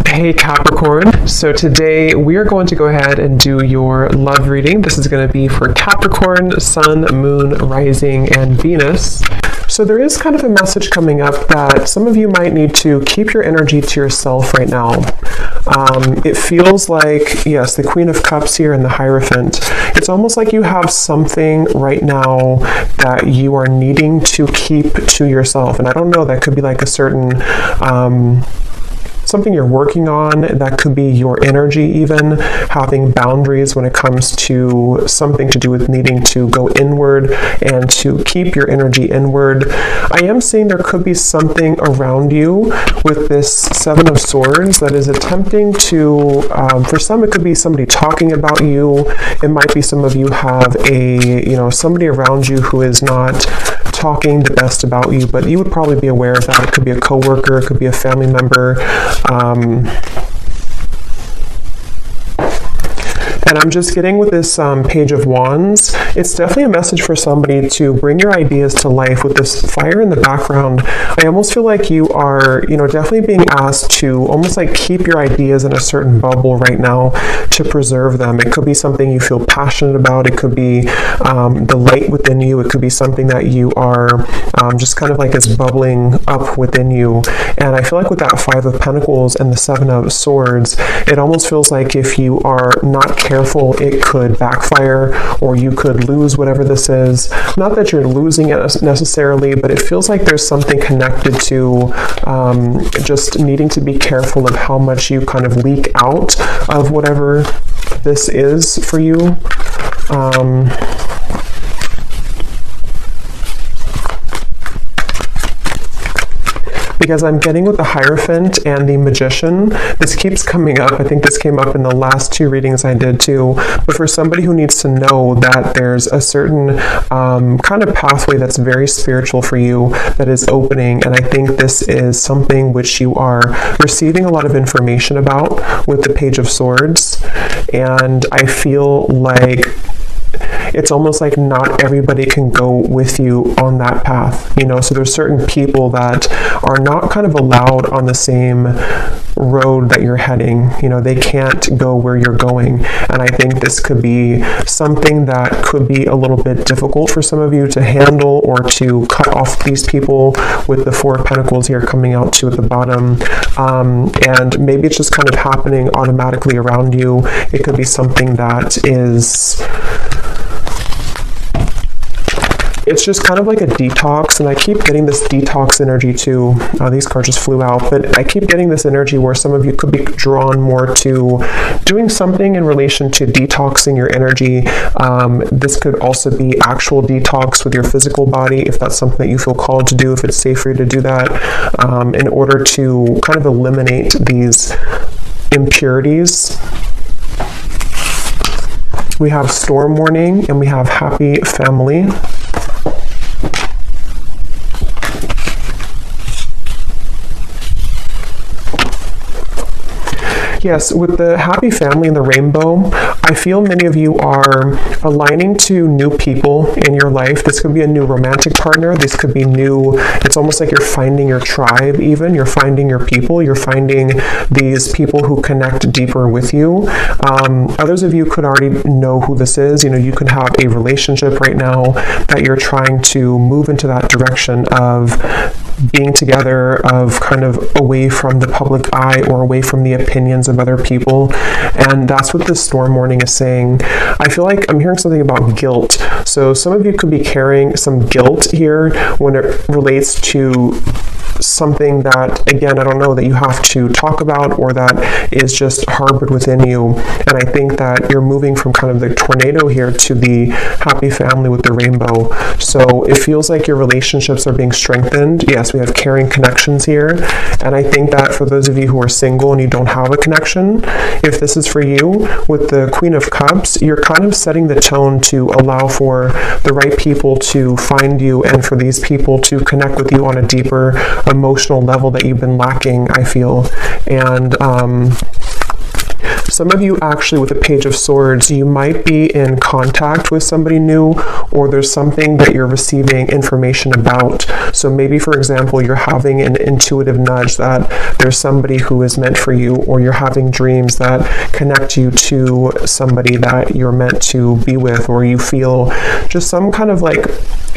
Hey Capricorn, so today we are going to go ahead and do your love reading. This is going to be for Capricorn, Sun, Moon, Rising, and Venus. So there is kind of a message coming up that some of you might need to keep your energy to yourself right now. It feels like, yes, the Queen of Cups here and the Hierophant. It's almost like you have something right now that you are needing to keep to yourself. And I don't know, that could be like a certain something you're working on. That could be your energy, even having boundaries when it comes to something to do with needing to go inward and to keep your energy inward. I am seeing there could be something around you with this Seven of Swords that is attempting to, for some it could be somebody talking about you. It might be some of you have somebody around you who is not talking the best about you, but you would probably be aware of that. It could be a coworker, it could be a family member. And I'm just getting with this Page of Wands, it's definitely a message for somebody to bring your ideas to life. With this fire in the background, I almost feel like you are, definitely being asked to almost like keep your ideas in a certain bubble right now to preserve them. It could be something you feel passionate about. It could be the light within you. It could be something that you are just kind of like is bubbling up within you. And I feel like with that Five of Pentacles and the Seven of Swords, it almost feels like if you are not careful, it could backfire, or you could lose whatever this is. Not that you're losing it necessarily, but it feels like there's something connected to just needing to be careful of how much you kind of leak out of whatever this is for you. Because I'm getting with the Hierophant and the Magician. This keeps coming up. I think this came up in the last two readings I did too. But for somebody who needs to know that there's a certain kind of pathway that's very spiritual for you that is opening, and I think this is something which you are receiving a lot of information about with the Page of Swords. And I feel like it's almost like not everybody can go with you on that path, so there's certain people that are not kind of allowed on the same road that you're heading. They can't go where you're going. And I think this could be something that could be a little bit difficult for some of you to handle, or to cut off these people with the Four of Pentacles here coming out too at the bottom. And maybe it's just kind of happening automatically around you. It could be something that is, it's just kind of like a detox, and I keep getting this detox energy too. These cards just flew out, but I keep getting this energy where some of you could be drawn more to doing something in relation to detoxing your energy. This could also be actual detox with your physical body, if that's something that you feel called to do, if it's safe for you to do that, in order to kind of eliminate these impurities. We have Storm Warning and we have Happy Family. Yes, with the Happy Family and the Rainbow, I feel many of you are aligning to new people in your life. This could be a new romantic partner. This could be new. It's almost like you're finding your tribe even. You're finding your people. You're finding these people who connect deeper with you. Others of you could already know who this is. You could have a relationship right now that you're trying to move into that direction of being together, of kind of away from the public eye or away from the opinions of other people. And that's what this Storm Warning is saying. I feel like I'm hearing something about guilt. So some of you could be carrying some guilt here when it relates to something that, again, I don't know, that you have to talk about, or that is just harbored within you. And I think that you're moving from kind of the tornado here to the Happy Family with the Rainbow. So it feels like your relationships are being strengthened. Yes, we have caring connections here. And I think that for those of you who are single and you don't have a connection, if this is for you, with the Queen of Cups, you're kind of setting the tone to allow for the right people to find you, and for these people to connect with you on a deeper emotional level that you've been lacking, I feel. And Some of you actually with the Page of Swords, you might be in contact with somebody new, or there's something that you're receiving information about. So maybe, for example, you're having an intuitive nudge that there's somebody who is meant for you, or you're having dreams that connect you to somebody that you're meant to be with, or you feel just some kind of like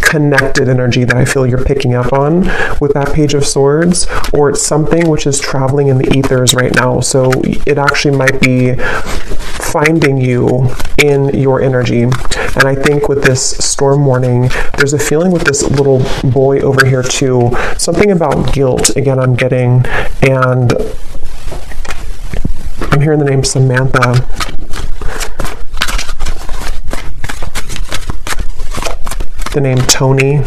connected energy that I feel you're picking up on with that Page of Swords, or it's something which is traveling in the ethers right now. So it actually might be finding you in your energy. And I think with this storm warning, there's a feeling with this little boy over here too, something about guilt, again, I'm getting, and I'm hearing the name Samantha. The name Tony.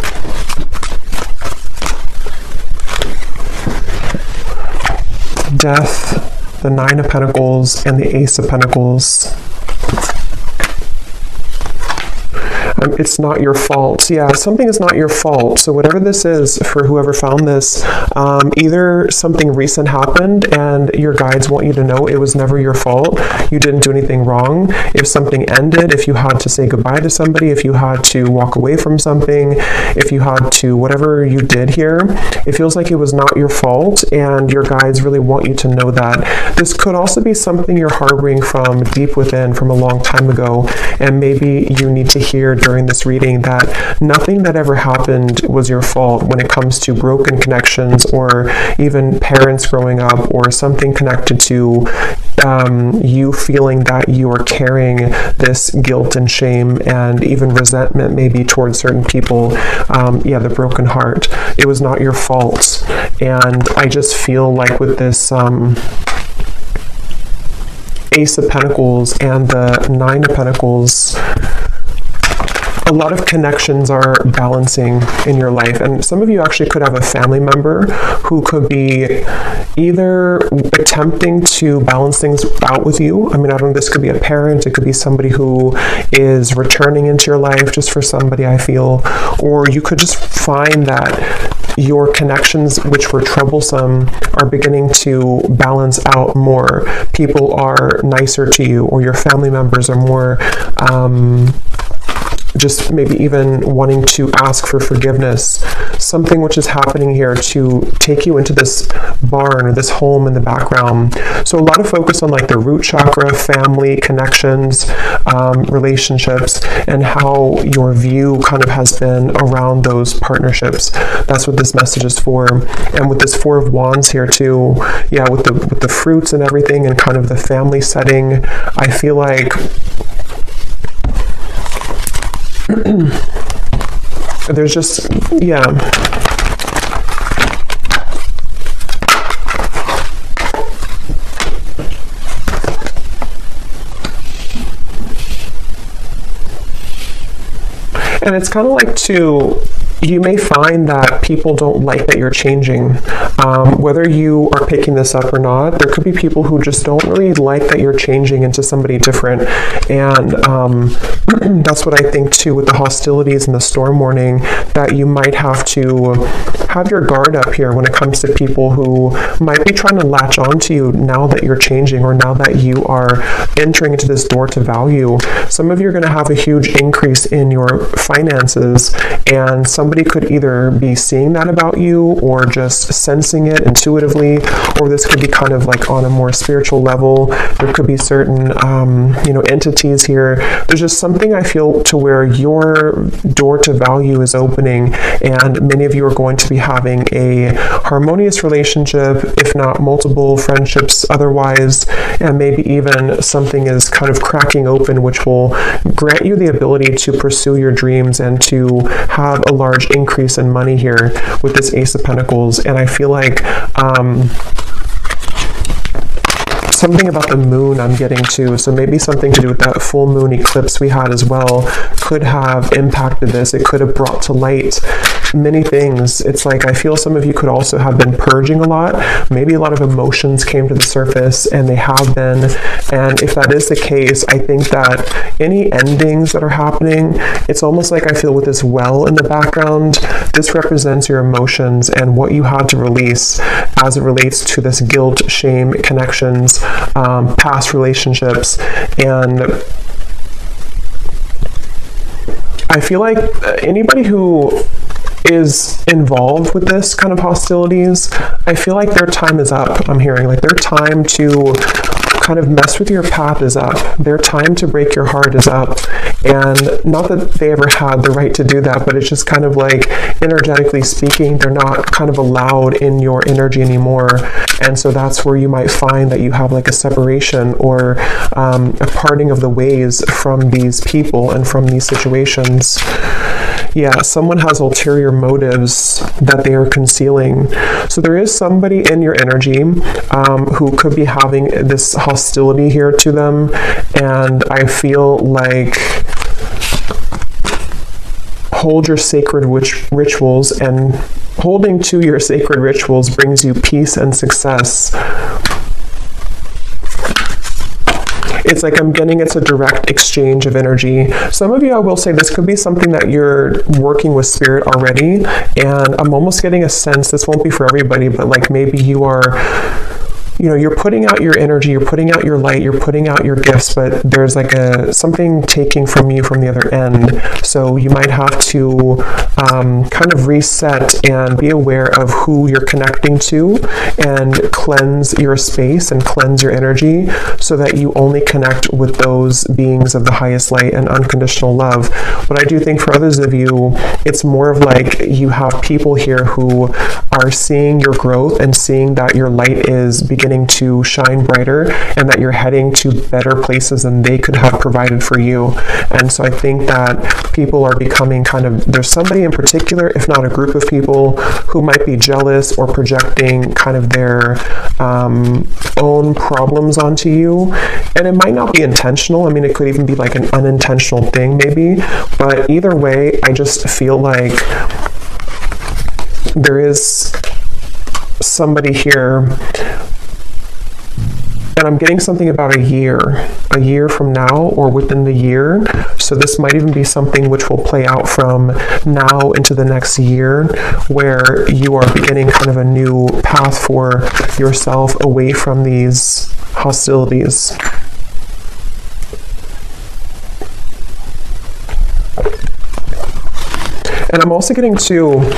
Death, the Nine of Pentacles, and the Ace of Pentacles. It's not your fault. Yeah, something is not your fault. So whatever this is, for whoever found this, either something recent happened and your guides want you to know it was never your fault. You didn't do anything wrong. If something ended, if you had to say goodbye to somebody, if you had to walk away from something, if you had to, whatever you did here, it feels like it was not your fault, and your guides really want you to know that. This could also be something you're harboring from deep within from a long time ago, and maybe you need to hear during this reading that nothing that ever happened was your fault when it comes to broken connections, or even parents growing up, or something connected to you feeling that you are carrying this guilt and shame and even resentment maybe towards certain people. Yeah, the broken heart. It was not your fault. And I just feel like with this Ace of Pentacles and the Nine of Pentacles, a lot of connections are balancing in your life, and some of you actually could have a family member who could be either attempting to balance things out with you. I mean, I don't know, this could be a parent, it could be somebody who is returning into your life just for somebody, I feel, or you could just find that your connections, which were troublesome, are beginning to balance out more. People are nicer to you, or your family members are more just maybe even wanting to ask for forgiveness. Something which is happening here to take you into this barn or this home in the background. So a lot of focus on like the root chakra, family, connections, relationships, and how your view kind of has been around those partnerships. That's what this message is for. And with this Four of Wands here too, yeah, with the fruits and everything, and kind of the family setting, I feel like there's just, yeah. And it's kind of like you may find that people don't like that you're changing. Whether you are picking this up or not, there could be people who just don't really like that you're changing into somebody different. And that's what I think too with the hostilities and the storm warning, that you might have to have your guard up here when it comes to people who might be trying to latch on to you now that you're changing, or now that you are entering into this door to value. Some of you are going to have a huge increase in your finances, and somebody could either be seeing that about you, or just sensing it intuitively, or this could be kind of like on a more spiritual level. There could be certain entities here. There's just something I feel to where your door to value is opening, and many of you are going to be having a harmonious relationship, if not multiple friendships otherwise, and maybe even something is kind of cracking open, which will grant you the ability to pursue your dreams and to have a large increase in money here with this Ace of Pentacles. And I feel like something about the moon I'm getting to, so maybe something to do with that full moon eclipse we had as well could have impacted this. It could have brought to light many things. It's like I feel some of you could also have been purging a lot. Maybe a lot of emotions came to the surface, and they have been. And if that is the case, I think that any endings that are happening, it's almost like I feel with this well in the background, this represents your emotions and what you had to release as it relates to this guilt, shame, connections, past relationships. And I feel like anybody who is involved with this kind of hostilities, I feel like their time is up. I'm hearing like their time to kind of mess with your path is up. Their time to break your heart is up. And not that they ever had the right to do that, but it's just kind of like, energetically speaking, they're not kind of allowed in your energy anymore. And so that's where you might find that you have like a separation or a parting of the ways from these people and from these situations. Yeah, someone has ulterior motives that they are concealing. So there is somebody in your energy who could be having this hostility here to them. And I feel like hold your sacred rituals, and holding to your sacred rituals brings you peace and success. It's like I'm getting it's a direct exchange of energy. Some of you, I will say, this could be something that you're working with spirit already, and I'm almost getting a sense, this won't be for everybody, but like maybe you are, you know, you're putting out your energy, you're putting out your light, you're putting out your gifts, but there's like something taking from you from the other end. So you might have to kind of reset and be aware of who you're connecting to, and cleanse your space and cleanse your energy so that you only connect with those beings of the highest light and unconditional love. But I do think for others of you, it's more of like you have people here who are seeing your growth and seeing that your light is beginning to shine brighter, and that you're heading to better places than they could have provided for you. And so I think that people are becoming kind of, there's somebody in particular, if not a group of people, who might be jealous or projecting kind of their own problems onto you. And it might not be intentional. I mean, it could even be like an unintentional thing maybe, but either way, I just feel like there is somebody here. And I'm getting something about a year from now, or within the year. So this might even be something which will play out from now into the next year, where you are beginning kind of a new path for yourself away from these hostilities. And I'm also getting to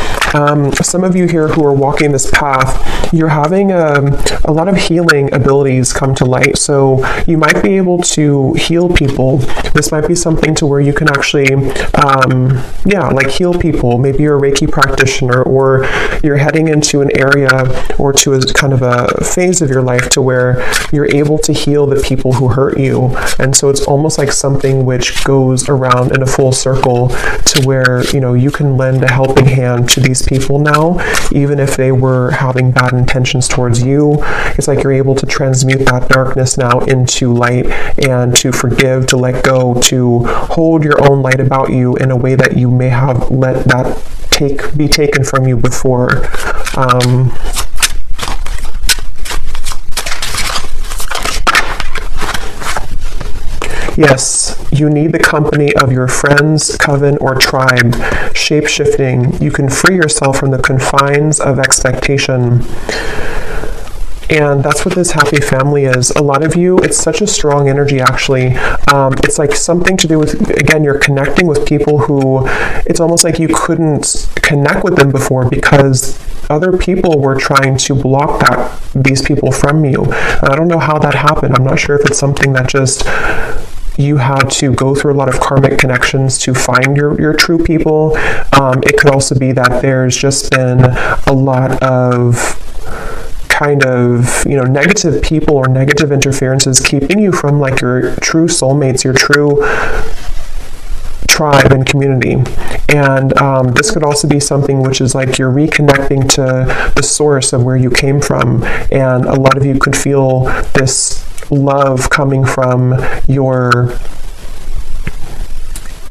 some of you here who are walking this path, you're having a lot of healing abilities come to light. So you might be able to heal people. This might be something to where you can actually, like heal people. Maybe you're a Reiki practitioner, or you're heading into an area or to a kind of a phase of your life to where you're able to heal the people who hurt you. And so it's almost like something which goes around in a full circle to where, you know, you can lend a helping hand to these people now, even if they were having bad intentions towards you. It's like you're able to transmute that darkness now into light, and to forgive, to let go, to hold your own light about you in a way that you may have let that be taken from you before. Yes, you need the company of your friends, coven, or tribe. Shape-shifting. You can free yourself from the confines of expectation. And that's what this happy family is. A lot of you, it's such a strong energy, actually. It's like something to do with, again, you're connecting with people who, it's almost like you couldn't connect with them before because other people were trying to block these people from you. And I don't know how that happened. I'm not sure if it's something that just you had to go through a lot of karmic connections to find your true people. It could also be that there's just been a lot of kind of, you know, negative people or negative interferences keeping you from like your true soulmates, your true tribe and community. And this could also be something which is like you're reconnecting to the source of where you came from. And a lot of you could feel this love coming from your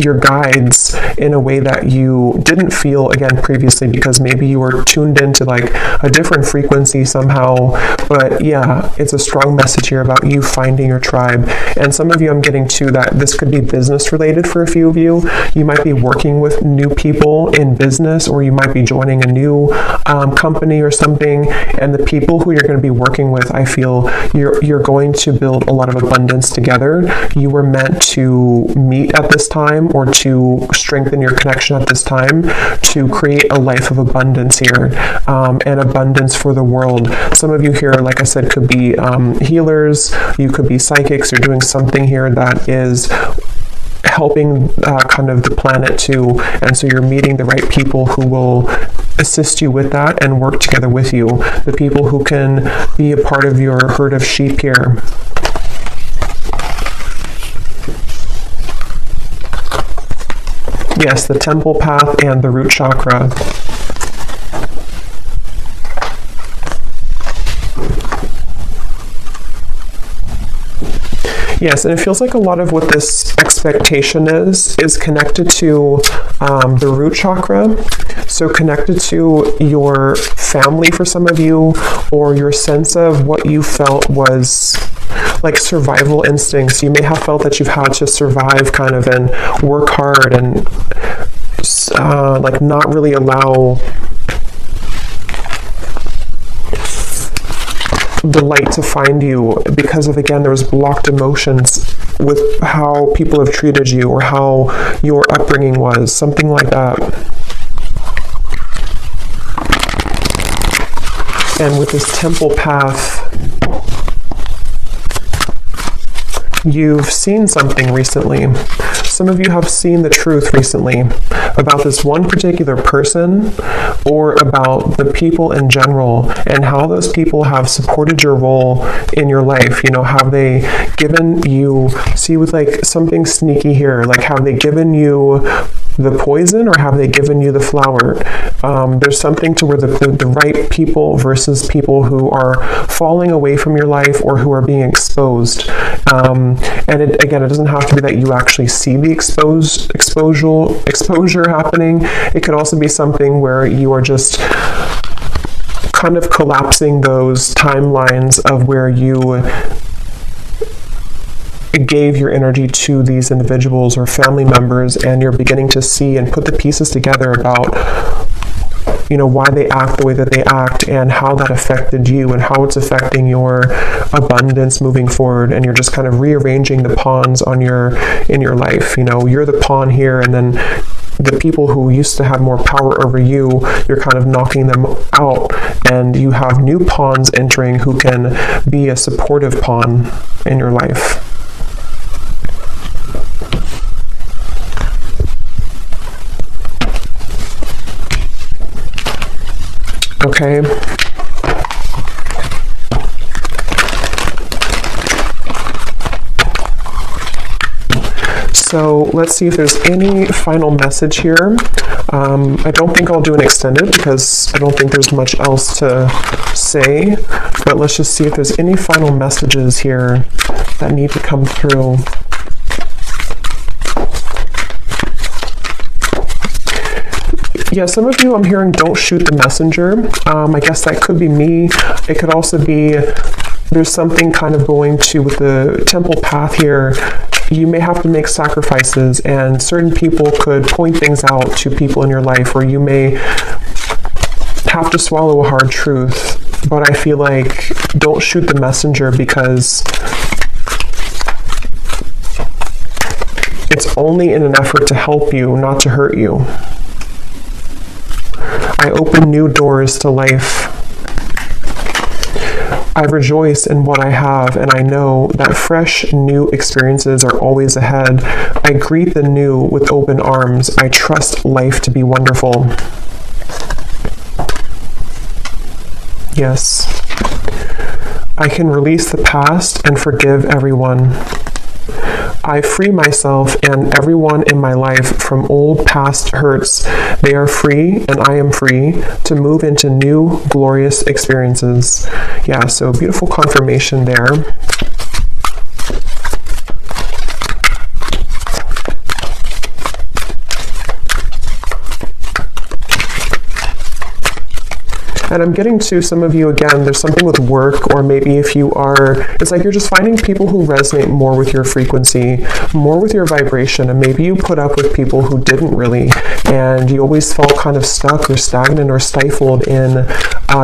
your guides in a way that you didn't feel, again, previously, because maybe you were tuned into like a different frequency somehow. But yeah, it's a strong message here about you finding your tribe. And some of you, I'm getting to that this could be business related for a few of you. You might be working with new people in business, or you might be joining a new company or something. And the people who you're going to be working with, I feel you're going to build a lot of abundance together. You were meant to meet at this time, or to strengthen your connection at this time, to create a life of abundance here, and abundance for the world. Some of you here, like I said, could be healers, you could be psychics. You're doing something here that is helping kind of the planet too, and so you're meeting the right people who will assist you with that and work together with you, the people who can be a part of your herd of sheep here. Yes, the temple path and the root chakra. Yes, and it feels like a lot of what this expectation is connected to the root chakra. So connected to your family for some of you, or your sense of what you felt was like survival instincts. You may have felt that you've had to survive kind of and work hard and like not really allow the light to find you, because of, again, there was blocked emotions with how people have treated you or how your upbringing was, something like that. And with this temple path, you've seen something recently. Some of you have seen the truth recently about this one particular person, or about the people in general, and how those people have supported your role in your life. You know, have they given you, see with like something sneaky here, like have they given you the poison, or have they given you the flower? There's something to where the right people versus people who are falling away from your life, or who are being exposed. And again, it doesn't have to be that you actually see the exposure happening. It could also be something where you are just kind of collapsing those timelines of where you gave your energy to these individuals or family members, and you're beginning to see and put the pieces together about, you know, why they act the way that they act, and how that affected you, and how it's affecting your abundance moving forward. And you're just kind of rearranging the pawns in your life. You know, you're the pawn here, and then the people who used to have more power over you, you're kind of knocking them out, and you have new pawns entering who can be a supportive pawn in your life. Okay. So let's see if there's any final message here. I don't think I'll do an extended, because I don't think there's much else to say, but let's just see if there's any final messages here that need to come through. Yeah, some of you I'm hearing don't shoot the messenger. I guess that could be me. It could also be there's something kind of going to with the temple path here. You may have to make sacrifices, and certain people could point things out to people in your life, or you may have to swallow a hard truth. But I feel like don't shoot the messenger, because it's only in an effort to help you, not to hurt you. I open new doors to life. I rejoice in what I have, and I know that fresh, new experiences are always ahead. I greet the new with open arms. I trust life to be wonderful. Yes. I can release the past and forgive everyone. I free myself and everyone in my life from old past hurts. They are free, and I am free to move into new glorious experiences. Yeah, so beautiful confirmation there. And I'm getting to some of you, again, there's something with work, or maybe if you are, it's like you're just finding people who resonate more with your frequency, more with your vibration, and maybe you put up with people who didn't really, and you always felt kind of stuck or stagnant or stifled in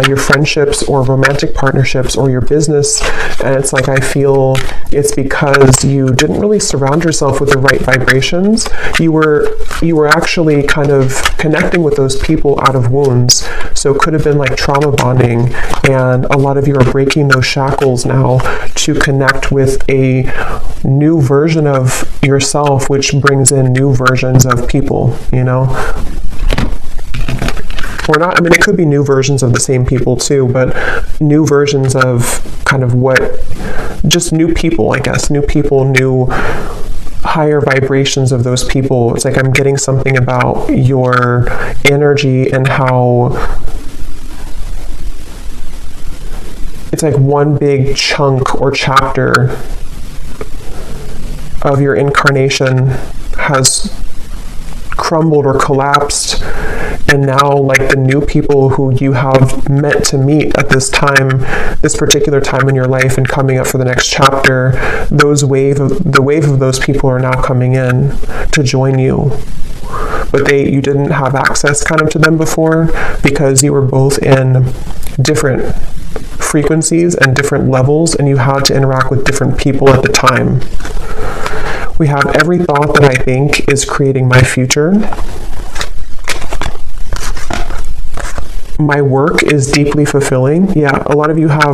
your friendships or romantic partnerships or your business. And it's like, I feel it's because you didn't really surround yourself with the right vibrations. You were actually kind of connecting with those people out of wounds. So it could have been like trauma bonding, and a lot of you are breaking those shackles now to connect with a new version of yourself, which brings in new versions of people, you know? Or not, I mean, it could be new versions of the same people too, but new versions of kind of what, just new people, I guess, new people, new higher vibrations of those people. It's like I'm getting something about your energy and how it's like one big chunk or chapter of your incarnation has crumbled or collapsed, and now like the new people who you have meant to meet at this time, this particular time in your life and coming up for the next chapter, the wave of those people are now coming in to join you. But you didn't have access kind of to them before because you were both in different frequencies and different levels, and you had to interact with different people at the time. We have every thought that I think is creating my future. My work is deeply fulfilling. Yeah, a lot of you have,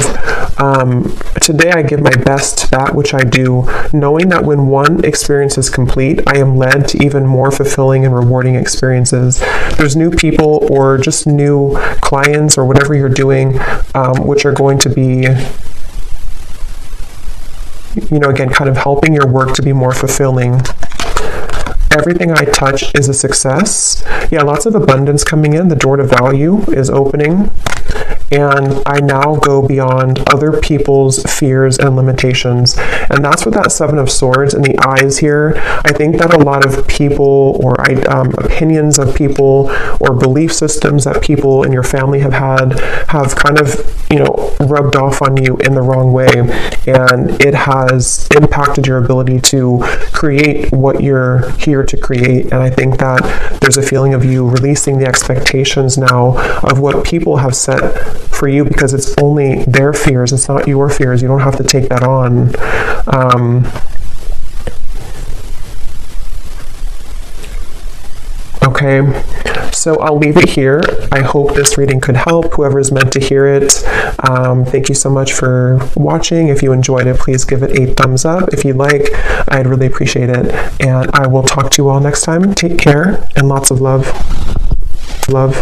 today I give my best to that which I do, knowing that when one experience is complete, I am led to even more fulfilling and rewarding experiences. There's new people or just new clients or whatever you're doing, which are going to be, you know, again, kind of helping your work to be more fulfilling. Everything I touch is a success. Yeah, lots of abundance coming in. The door to value is opening. And I now go beyond other people's fears and limitations. And that's what that Seven of Swords and the eyes here, I think that a lot of people or opinions of people or belief systems that people in your family have had have kind of, you know, rubbed off on you in the wrong way. And it has impacted your ability to create what you're here to create. And I think that there's a feeling of you releasing the expectations now of what people have set for you, because it's only their fears, it's not your fears. You don't have to take that on. Okay, so I'll leave it here. I hope this reading could help whoever is meant to hear it. Thank you so much for watching. If you enjoyed it, please give it a thumbs up. If you like, I'd really appreciate it. And I will talk to you all next time. Take care and lots of love. Love.